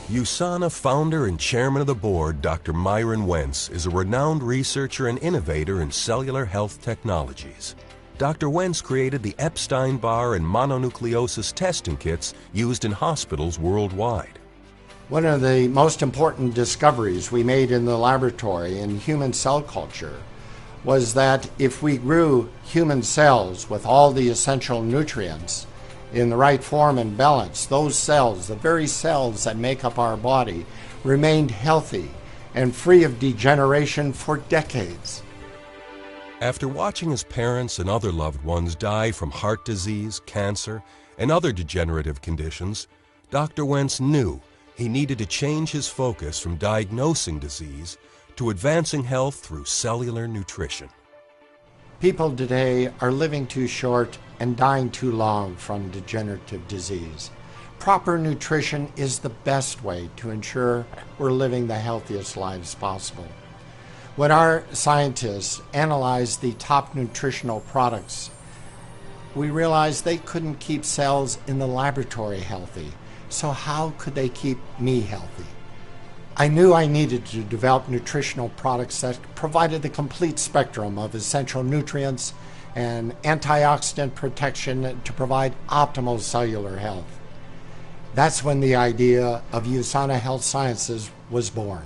USANA founder and chairman of the board, Dr. Myron Wentz, is a renowned researcher and innovator in cellular health technologies. Dr. Wentz created the Epstein-Barr and mononucleosis testing kits used in hospitals worldwide. One of the most important discoveries we made in the laboratory in human cell culture was that if we grew human cells with all the essential nutrients in the right form and balance, those cells, the very cells that make up our body, remained healthy and free of degeneration for decades. After watching his parents and other loved ones die from heart disease, cancer, and other degenerative conditions, Dr. Wentz knew he needed to change his focus from diagnosing disease to advancing health through cellular nutrition. People today are living too short and dying too long from degenerative disease. Proper nutrition is the best way to ensure we're living the healthiest lives possible. When our scientists analyzed the top nutritional products, we realized they couldn't keep cells in the laboratory healthy. So how could they keep me healthy? I knew I needed to develop nutritional products that provided the complete spectrum of essential nutrients and antioxidant protection to provide optimal cellular health. That's when the idea of USANA Health Sciences was born.